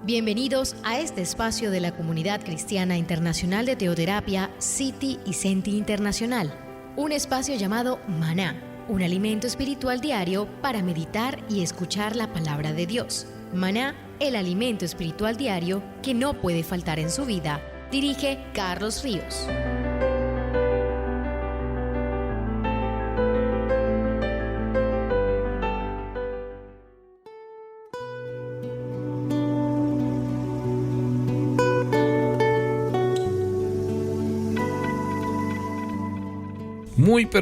Bienvenidos a este espacio de la Comunidad Cristiana Internacional de Teoterapia City y Senti Internacional, un espacio llamado Maná, un alimento espiritual diario para meditar y escuchar la palabra de Dios. Maná, el alimento espiritual diario que no puede faltar en su vida. Dirige Carlos Ríos.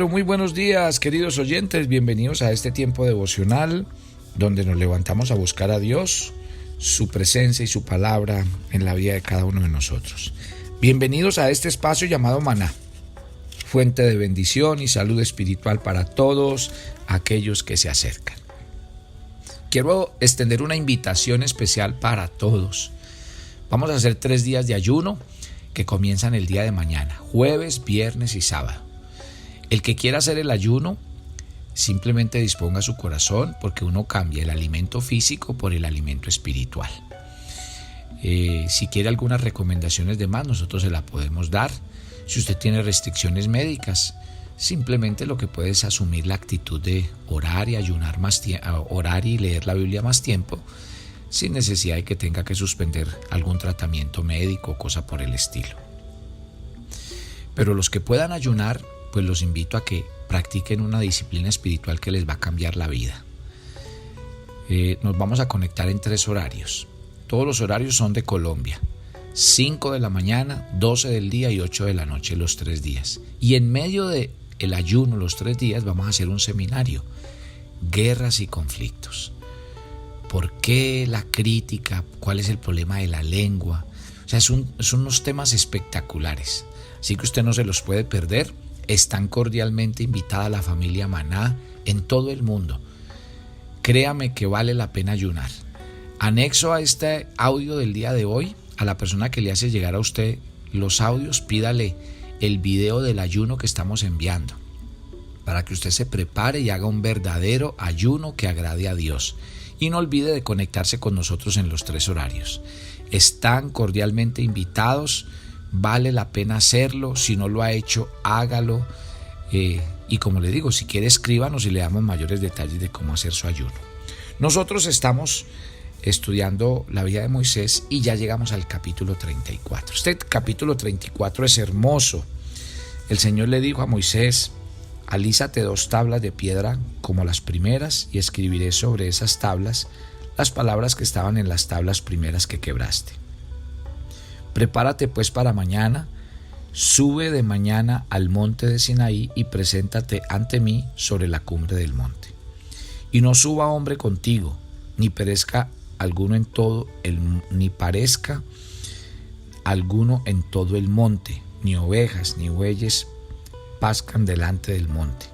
Muy buenos días, queridos oyentes. Bienvenidos a este tiempo devocional donde nos levantamos a buscar a Dios, su presencia y su palabra en la vida de cada uno de nosotros. Bienvenidos a este espacio llamado Maná, fuente de bendición y salud espiritual para todos aquellos que se acercan. Quiero extender una invitación especial para todos. Vamos a hacer 3 días de ayuno que comienzan el día de mañana, jueves, viernes y sábado. El que quiera hacer el ayuno, simplemente disponga su corazón, porque uno cambia el alimento físico por el alimento espiritual. Si quiere algunas recomendaciones de más, nosotros se la podemos dar. Si usted tiene restricciones médicas, simplemente lo que puede es asumir la actitud de orar y ayunar orar y leer la Biblia más tiempo, sin necesidad de que tenga que suspender algún tratamiento médico o cosa por el estilo. Pero los que puedan ayunar, pues los invito a que practiquen una disciplina espiritual que les va a cambiar la vida. Nos vamos a conectar en 3 horarios. Todos los horarios son de Colombia. 5 de la mañana, 12 del día y 8 de la noche los 3 días. Y en medio del ayuno los 3 días vamos a hacer un seminario. Guerras y conflictos. ¿Por qué la crítica? ¿Cuál es el problema de la lengua? O sea, son unos temas espectaculares. Así que usted no se los puede perder. Están cordialmente invitada la familia Maná en todo el mundo. Créame que vale la pena ayunar. Anexo a este audio del día de hoy, a la persona que le hace llegar a usted los audios, pídale el video del ayuno que estamos enviando, para que usted se prepare y haga un verdadero ayuno que agrade a Dios. Y no olvide de conectarse con nosotros en los 3 horarios. Están cordialmente invitados. Vale la pena hacerlo. Si no lo ha hecho, hágalo. Y como le digo, si quiere, escríbanos y le damos mayores detalles de cómo hacer su ayuno. Nosotros estamos estudiando la vida de Moisés y ya llegamos al capítulo 34. Este capítulo 34 es hermoso. El Señor le dijo a Moisés: alízate 2 tablas de piedra como las primeras, y escribiré sobre esas tablas las palabras que estaban en las tablas primeras que quebraste. Prepárate pues para mañana, sube de mañana al monte de Sinaí y preséntate ante mí sobre la cumbre del monte. Y no suba hombre contigo, ni parezca alguno en todo el monte, ni ovejas ni bueyes pascan delante del monte.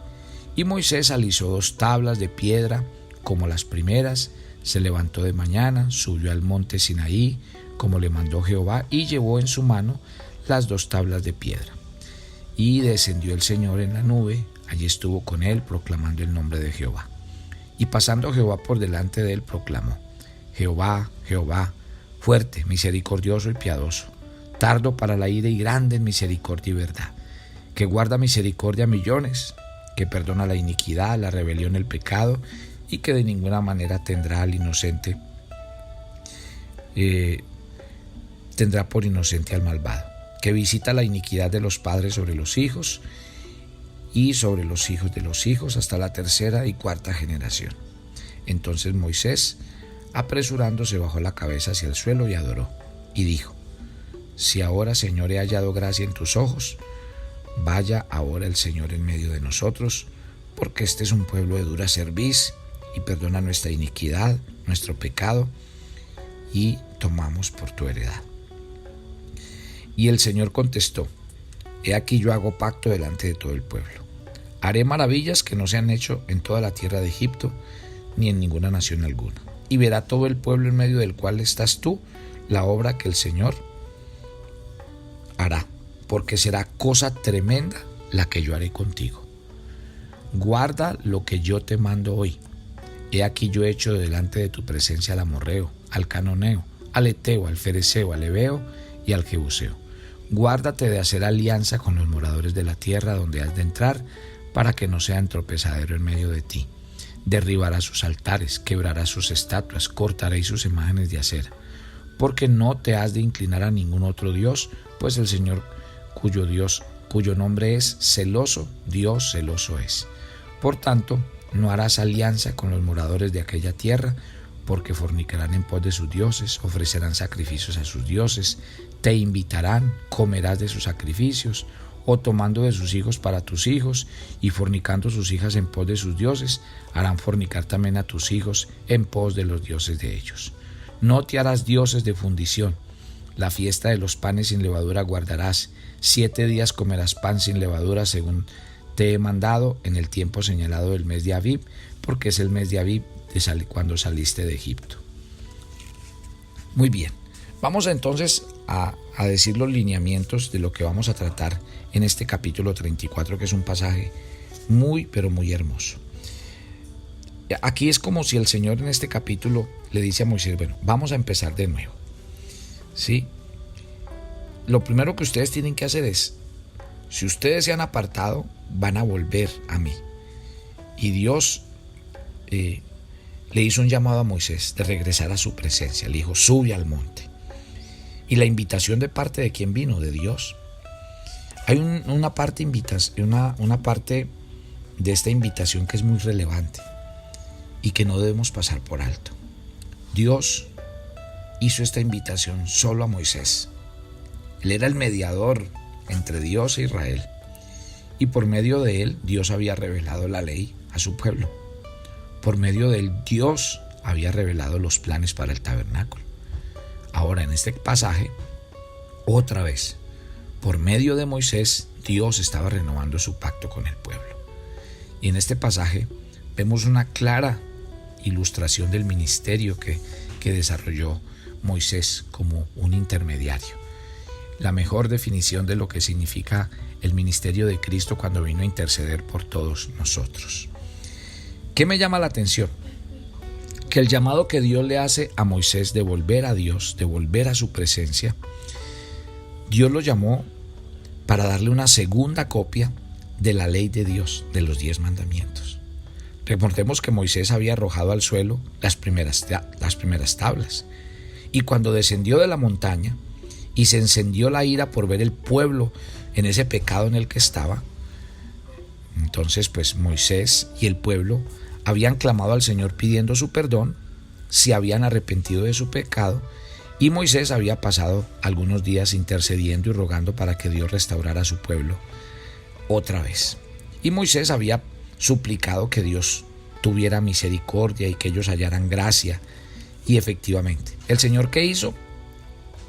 Y Moisés alisó 2 tablas de piedra como las primeras, se levantó de mañana, subió al monte Sinaí, como le mandó Jehová, y llevó en su mano las 2 tablas de piedra. Y descendió el Señor en la nube, allí estuvo con él, proclamando el nombre de Jehová. Y pasando Jehová por delante de él, proclamó: Jehová, Jehová, fuerte, misericordioso y piadoso, tardo para la ira y grande en misericordia y verdad, que guarda misericordia a millones, que perdona la iniquidad, la rebelión, el pecado, y que de ninguna manera tendrá por inocente al malvado, que visita la iniquidad de los padres sobre los hijos y sobre los hijos de los hijos hasta la 3ª y 4ª generación. Entonces Moisés, apresurándose, bajó la cabeza hacia el suelo y adoró, y dijo: si ahora, Señor, he hallado gracia en tus ojos, vaya ahora el Señor en medio de nosotros, porque este es un pueblo de dura cerviz, y perdona nuestra iniquidad, nuestro pecado, y tomamos por tu heredad. Y el Señor contestó: he aquí yo hago pacto delante de todo el pueblo. Haré maravillas que no se han hecho en toda la tierra de Egipto, ni en ninguna nación alguna. Y verá todo el pueblo en medio del cual estás tú la obra que el Señor hará, porque será cosa tremenda la que yo haré contigo. Guarda lo que yo te mando hoy. He aquí yo he hecho delante de tu presencia al amorreo, al canoneo, al Eteo, al Fereceo, al Heveo y al Jebuseo. Guárdate de hacer alianza con los moradores de la tierra donde has de entrar, para que no sean tropezadero en medio de ti. Derribarás sus altares, quebrarás sus estatuas, cortaréis sus imágenes de acera. Porque no te has de inclinar a ningún otro Dios, pues el Señor cuyo nombre es celoso, Dios celoso es. Por tanto, no harás alianza con los moradores de aquella tierra, porque fornicarán en pos de sus dioses, ofrecerán sacrificios a sus dioses, te invitarán, comerás de sus sacrificios, o tomando de sus hijos para tus hijos, y fornicando sus hijas en pos de sus dioses, harán fornicar también a tus hijos en pos de los dioses de ellos. No te harás dioses de fundición. La fiesta de los panes sin levadura guardarás. 7 días comerás pan sin levadura, según te he mandado, en el tiempo señalado del mes de Abib, porque es el mes de Abib cuando saliste de Egipto. Muy bien, vamos entonces a decir los lineamientos de lo que vamos a tratar en este capítulo 34, que es un pasaje muy, pero muy hermoso. Aquí es como si el Señor en este capítulo le dice a Moisés, bueno, vamos a empezar de nuevo. ¿Sí? Lo primero que ustedes tienen que hacer es, si ustedes se han apartado, van a volver a mí. Y Dios le hizo un llamado a Moisés de regresar a su presencia. Le dijo, sube al monte. Y la invitación de parte de quién vino, de Dios. Hay una parte de esta invitación que es muy relevante y que no debemos pasar por alto. Dios hizo esta invitación solo a Moisés. Él era el mediador entre Dios e Israel, y por medio de él Dios había revelado la ley a su pueblo. Por medio de él Dios había revelado los planes para el tabernáculo. Ahora en este pasaje, otra vez, por medio de Moisés, Dios estaba renovando su pacto con el pueblo. Y en este pasaje vemos una clara ilustración del ministerio que desarrolló Moisés como un intermediario. La mejor definición de lo que significa el ministerio de Cristo cuando vino a interceder por todos nosotros. ¿Qué me llama la atención? Que el llamado que Dios le hace a Moisés de volver a Dios, de volver a su presencia, Dios lo llamó para darle una segunda copia de la ley de Dios, de los 10 mandamientos. Recordemos que Moisés había arrojado al suelo las primeras tablas, y cuando descendió de la montaña y se encendió la ira por ver el pueblo en ese pecado en el que estaba, entonces pues Moisés y el pueblo habían clamado al Señor pidiendo su perdón, se habían arrepentido de su pecado, y Moisés había pasado algunos días intercediendo y rogando para que Dios restaurara a su pueblo otra vez. Y Moisés había suplicado que Dios tuviera misericordia y que ellos hallaran gracia. Y efectivamente, ¿el Señor qué hizo?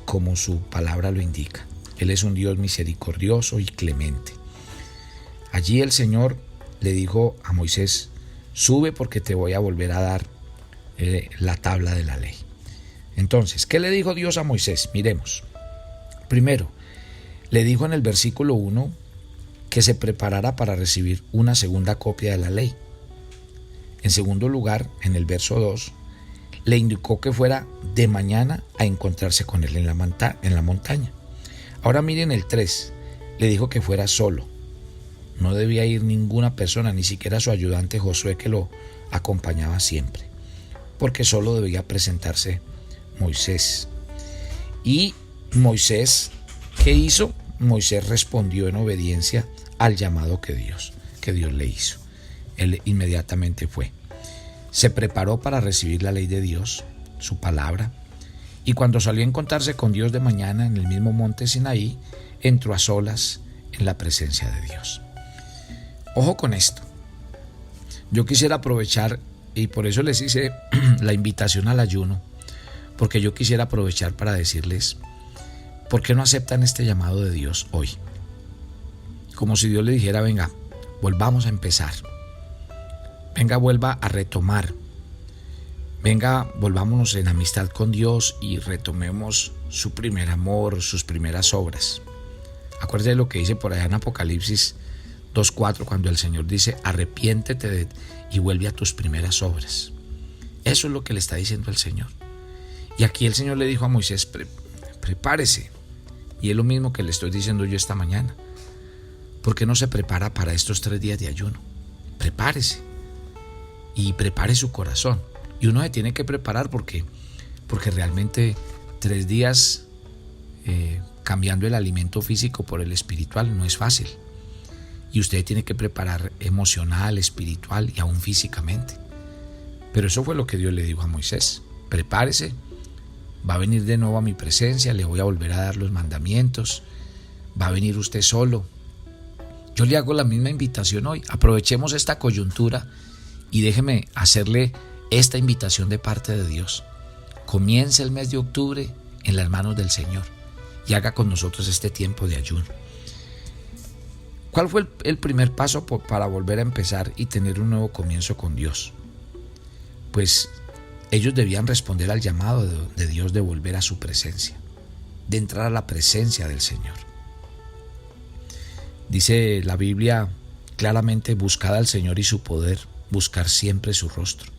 Como su palabra lo indica. Él es un Dios misericordioso y clemente. Allí el Señor le dijo a Moisés, sube porque te voy a volver a dar la tabla de la ley. Entonces, ¿qué le dijo Dios a Moisés? Miremos. Primero, le dijo en el versículo 1 que se preparara para recibir una segunda copia de la ley. En segundo lugar, en el verso 2, le indicó que fuera de mañana a encontrarse con él en la montaña. Ahora miren el 3, le dijo que fuera solo. No debía ir ninguna persona, ni siquiera su ayudante Josué, que lo acompañaba siempre, porque solo debía presentarse Moisés. Y Moisés, ¿qué hizo? Moisés respondió en obediencia al llamado que Dios le hizo. Él inmediatamente fue. Se preparó para recibir la ley de Dios, su palabra, y cuando salió a encontrarse con Dios de mañana en el mismo monte Sinaí, entró a solas en la presencia de Dios. Ojo con esto. Yo quisiera aprovechar, y por eso les hice la invitación al ayuno, porque yo quisiera aprovechar para decirles, ¿por qué no aceptan este llamado de Dios hoy? Como si Dios le dijera, venga, volvamos a empezar. Venga, vuelva a retomar. Venga, volvámonos en amistad con Dios y retomemos su primer amor, sus primeras obras. Acuérdate de lo que dice por allá en Apocalipsis 2:4, cuando el Señor dice, arrepiéntete y vuelve a tus primeras obras. Eso es lo que le está diciendo el Señor. Y aquí el Señor le dijo a Moisés, prepárese. Y es lo mismo que le estoy diciendo yo esta mañana. ¿Por qué no se prepara para estos 3 días de ayuno? Prepárese. Y prepare su corazón. Y uno se tiene que preparar porque realmente 3 días cambiando el alimento físico por el espiritual no es fácil. Y usted tiene que preparar emocional, espiritual y aún físicamente. Pero eso fue lo que Dios le dijo a Moisés. Prepárese, va a venir de nuevo a mi presencia, le voy a volver a dar los mandamientos, va a venir usted solo. Yo le hago la misma invitación hoy. Aprovechemos esta coyuntura y déjeme hacerle esta invitación de parte de Dios. Comience el mes de octubre en las manos del Señor y haga con nosotros este tiempo de ayuno. ¿Cuál fue el primer paso para volver a empezar y tener un nuevo comienzo con Dios? Pues ellos debían responder al llamado de Dios de volver a su presencia, de entrar a la presencia del Señor. Dice la Biblia claramente: buscad al Señor y su poder, buscar siempre su rostro.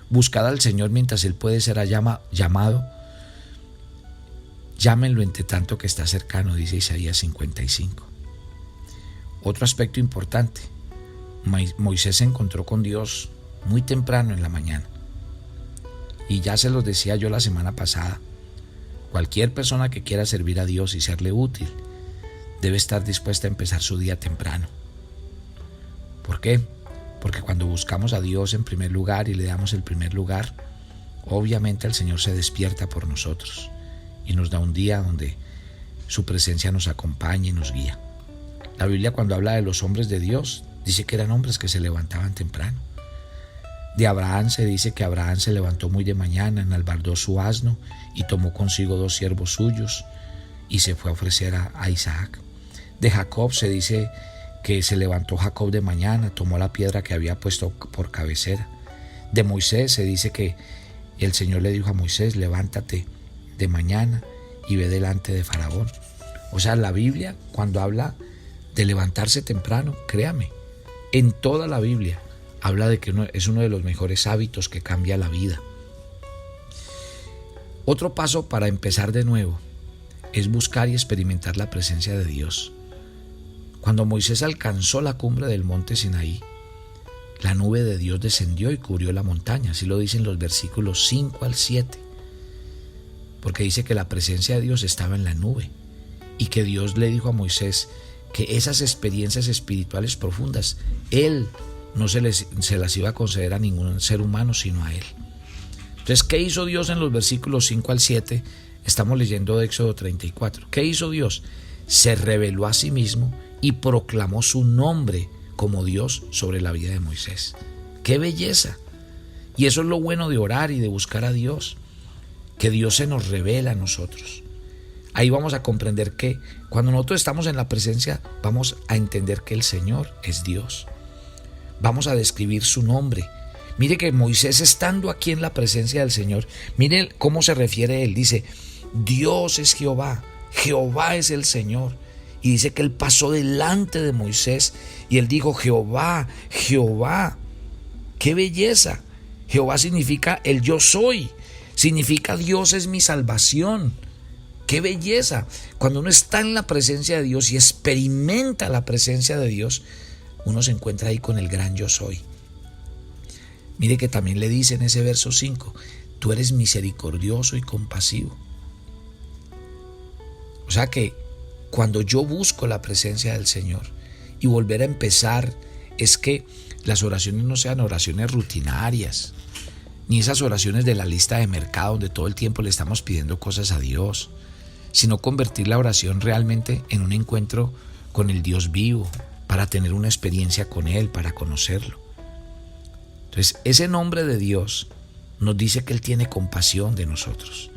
Buscad al Señor mientras Él puede ser llamado. Llámenlo entre tanto que está cercano, dice Isaías 55. Otro aspecto importante: Moisés se encontró con Dios muy temprano en la mañana. Y ya se los decía yo la semana pasada, cualquier persona que quiera servir a Dios y serle útil debe estar dispuesta a empezar su día temprano. ¿Por qué? Porque cuando buscamos a Dios en primer lugar y le damos el primer lugar, obviamente el Señor se despierta por nosotros y nos da un día donde su presencia nos acompaña y nos guía. La Biblia, cuando habla de los hombres de Dios, dice que eran hombres que se levantaban temprano. De Abraham se dice que Abraham se levantó muy de mañana, enalbardó su asno y tomó consigo 2 siervos suyos y se fue a ofrecer a Isaac. De Jacob se dice que se levantó Jacob de mañana, tomó la piedra que había puesto por cabecera. De Moisés se dice que el Señor le dijo a Moisés: levántate de mañana y ve delante de Faraón. O sea, la Biblia, cuando habla de levantarse temprano, créame, en toda la Biblia habla de que es uno de los mejores hábitos que cambia la vida. Otro paso para empezar de nuevo es buscar y experimentar la presencia de Dios. Cuando Moisés alcanzó la cumbre del monte Sinaí, la nube de Dios descendió y cubrió la montaña. Así lo dicen los versículos 5 al 7. Porque dice que la presencia de Dios estaba en la nube y que Dios le dijo a Moisés que esas experiencias espirituales profundas Él no se las iba a conceder a ningún ser humano sino a Él. Entonces, ¿qué hizo Dios en los versículos 5 al 7? Estamos leyendo de Éxodo 34. ¿Qué hizo Dios? Se reveló a sí mismo y proclamó su nombre como Dios sobre la vida de Moisés. ¡Qué belleza! Y eso es lo bueno de orar y de buscar a Dios, que Dios se nos revela a nosotros. Ahí vamos a comprender que cuando nosotros estamos en la presencia, vamos a entender que el Señor es Dios. Vamos a describir su nombre. Mire que Moisés, estando aquí en la presencia del Señor, mire cómo se refiere a él. Dice: Dios es Jehová, Jehová es el Señor. Y dice que él pasó delante de Moisés y él dijo: Jehová, Jehová. ¡Qué belleza! Jehová significa el yo soy, significa Dios es mi salvación. ¡Qué belleza! Cuando uno está en la presencia de Dios y experimenta la presencia de Dios, uno se encuentra ahí con el gran yo soy. Mire que también le dice en ese verso 5: tú eres misericordioso y compasivo. O sea que cuando yo busco la presencia del Señor y volver a empezar, es que las oraciones no sean oraciones rutinarias, ni esas oraciones de la lista de mercado donde todo el tiempo le estamos pidiendo cosas a Dios, sino convertir la oración realmente en un encuentro con el Dios vivo, para tener una experiencia con Él, para conocerlo. Entonces, ese nombre de Dios nos dice que Él tiene compasión de nosotros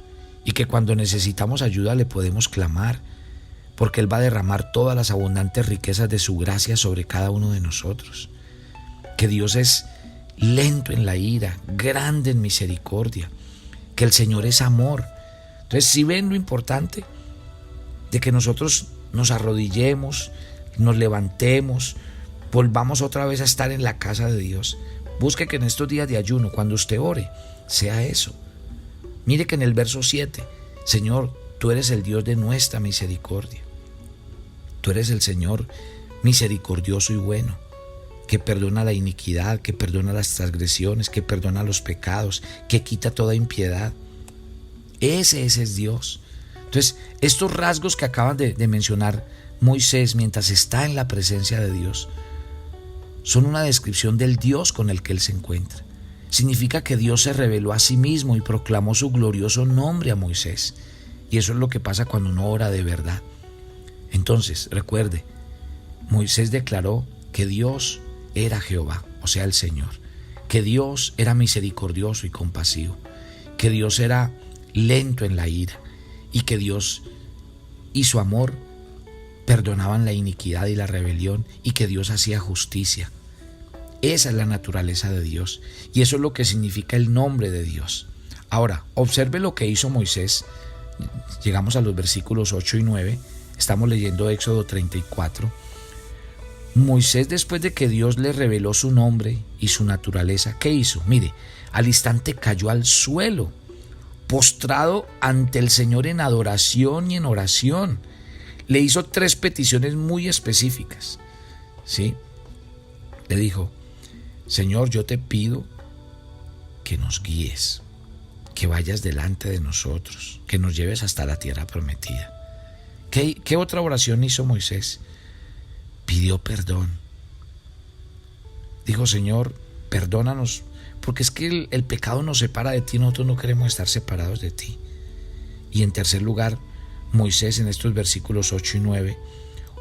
y que cuando necesitamos ayuda le podemos clamar, porque Él va a derramar todas las abundantes riquezas de su gracia sobre cada uno de nosotros. Que Dios es lento en la ira, grande en misericordia, que el Señor es amor. Entonces, si ven lo importante de que nosotros nos arrodillemos, nos levantemos, volvamos otra vez a estar en la casa de Dios. Busque que en estos días de ayuno, cuando usted ore, sea eso. Mire que en el verso 7, Señor, tú eres el Dios de nuestra misericordia. Tú eres el Señor misericordioso y bueno, que perdona la iniquidad, que perdona las transgresiones, que perdona los pecados, que quita toda impiedad. Ese es Dios. Entonces, estos rasgos que acaban de mencionar Moisés mientras está en la presencia de Dios son una descripción del Dios con el que él se encuentra. Significa que Dios se reveló a sí mismo y proclamó su glorioso nombre a Moisés. Y eso es lo que pasa cuando uno ora de verdad. Entonces, recuerde, Moisés declaró que Dios era Jehová, o sea, el Señor, que Dios era misericordioso y compasivo, que Dios era lento en la ira y que Dios y su amor perdonaban la iniquidad y la rebelión y que Dios hacía justicia. Esa es la naturaleza de Dios y eso es lo que significa el nombre de Dios. Ahora, observe lo que hizo Moisés. Llegamos a los versículos 8 y 9, estamos leyendo Éxodo 34. Moisés, después de que Dios le reveló su nombre y su naturaleza, ¿qué hizo? Mire, al instante cayó al suelo, postrado ante el Señor en adoración y en oración. Le hizo 3 peticiones muy específicas, ¿sí? Le dijo, Señor, yo te pido que nos guíes, que vayas delante de nosotros, que nos lleves hasta la tierra prometida. ¿Qué otra oración hizo Moisés? Pidió perdón. Dijo, Señor, perdónanos, porque es que el pecado nos separa de ti, nosotros no queremos estar separados de ti. Y en tercer lugar, Moisés en estos versículos 8 y 9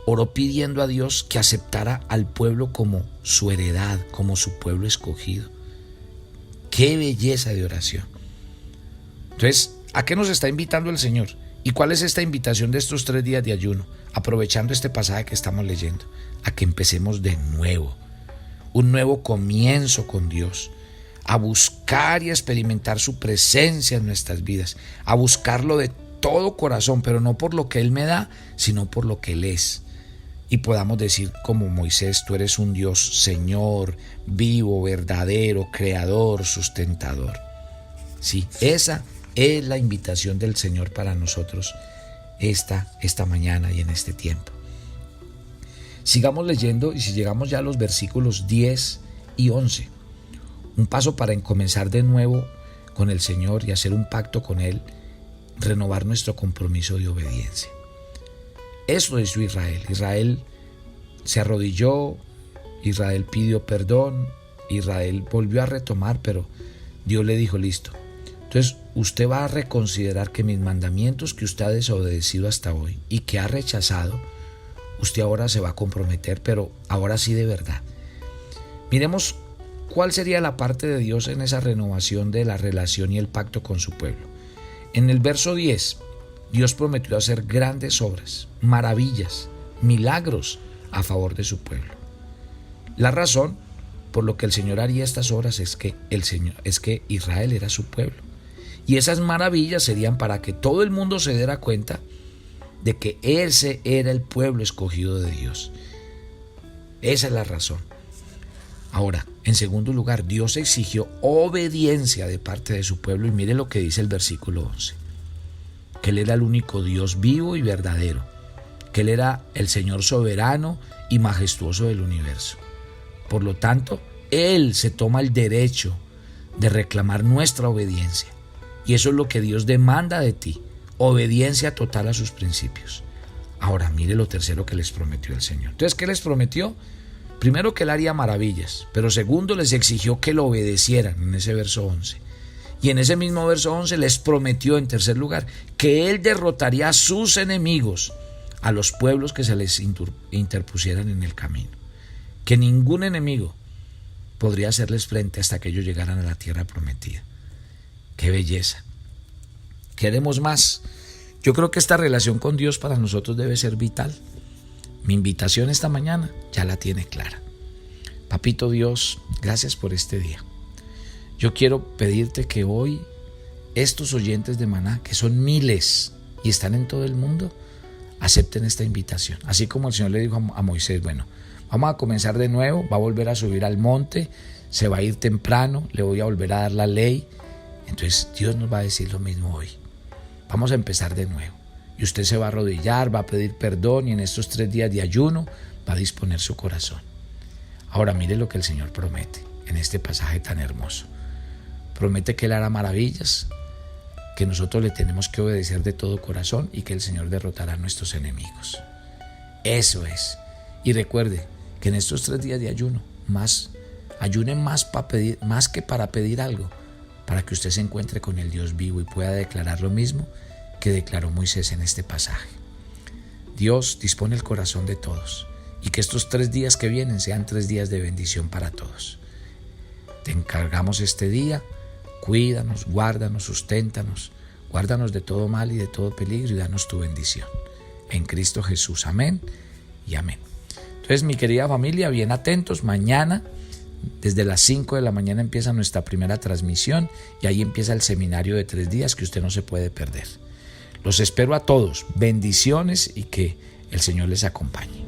oró pidiendo a Dios que aceptara al pueblo como su heredad, como su pueblo escogido. ¡Qué belleza de oración! Entonces, ¿a qué nos está invitando el Señor? ¿Y cuál es esta invitación de estos 3 días de ayuno? Aprovechando este pasaje que estamos leyendo, a que empecemos de nuevo, un nuevo comienzo con Dios, a buscar y a experimentar su presencia en nuestras vidas, a buscarlo de todo corazón, pero no por lo que Él me da, sino por lo que Él es. Y podamos decir como Moisés, tú eres un Dios Señor, vivo, verdadero, creador, sustentador. Sí, esa es la invitación del Señor para nosotros esta mañana y en este tiempo. Sigamos leyendo y si llegamos ya a los versículos 10 y 11, un paso para comenzar de nuevo con el Señor y hacer un pacto con Él, renovar nuestro compromiso de obediencia. Esto hizo Israel. Israel se arrodilló, Israel pidió perdón, Israel volvió a retomar, pero Dios le dijo, listo. Entonces usted va a reconsiderar que mis mandamientos que usted ha desobedecido hasta hoy y que ha rechazado, usted ahora se va a comprometer, pero ahora sí de verdad. Miremos cuál sería la parte de Dios en esa renovación de la relación y el pacto con su pueblo. En el verso 10, Dios prometió hacer grandes obras, maravillas, milagros a favor de su pueblo. La razón por lo que el Señor haría estas obras es que Israel era su pueblo. Y esas maravillas serían para que todo el mundo se diera cuenta de que ese era el pueblo escogido de Dios. Esa es la razón. Ahora, en segundo lugar, Dios exigió obediencia de parte de su pueblo y mire lo que dice el versículo 11. Que Él era el único Dios vivo y verdadero, que Él era el Señor soberano y majestuoso del universo. Por lo tanto, Él se toma el derecho de reclamar nuestra obediencia. Y eso es lo que Dios demanda de ti, obediencia total a sus principios. Ahora, mire lo tercero que les prometió el Señor. Entonces, ¿qué les prometió? Primero, que Él haría maravillas, pero segundo, les exigió que lo obedecieran en ese verso 11. Y en ese mismo verso 11 les prometió, en tercer lugar, que Él derrotaría a sus enemigos, a los pueblos que se les interpusieran en el camino. Que ningún enemigo podría hacerles frente hasta que ellos llegaran a la tierra prometida. ¡Qué belleza! ¿Queremos más? Yo creo que esta relación con Dios para nosotros debe ser vital. Mi invitación esta mañana ya la tiene clara. Papito Dios, gracias por este día. Yo quiero pedirte que hoy estos oyentes de Maná, que son miles y están en todo el mundo, acepten esta invitación. Así como el Señor le dijo a Moisés, bueno, vamos a comenzar de nuevo, va a volver a subir al monte, se va a ir temprano, le voy a volver a dar la ley Entonces Dios nos va a decir lo mismo hoy. Vamos a empezar de nuevo. Y usted se va a arrodillar, va a pedir perdón y en estos 3 días de ayuno va a disponer su corazón. Ahora mire lo que el Señor promete en este pasaje tan hermoso. Promete que Él hará maravillas, que nosotros le tenemos que obedecer de todo corazón y que el Señor derrotará a nuestros enemigos. Eso es. Y recuerde que en estos 3 días de ayuno, ayune más que para pedir algo, para que usted se encuentre con el Dios vivo y pueda declarar lo mismo que declaró Moisés en este pasaje. Dios dispone el corazón de todos y que estos 3 días que vienen sean 3 días de bendición para todos. Te encargamos este día, cuídanos, guárdanos, susténtanos, guárdanos de todo mal y de todo peligro y danos tu bendición. En Cristo Jesús, amén y amén. Entonces, mi querida familia, bien atentos, mañana desde las 5 de la mañana empieza nuestra primera transmisión y ahí empieza el seminario de 3 días que usted no se puede perder. Los espero a todos, bendiciones y que el Señor les acompañe.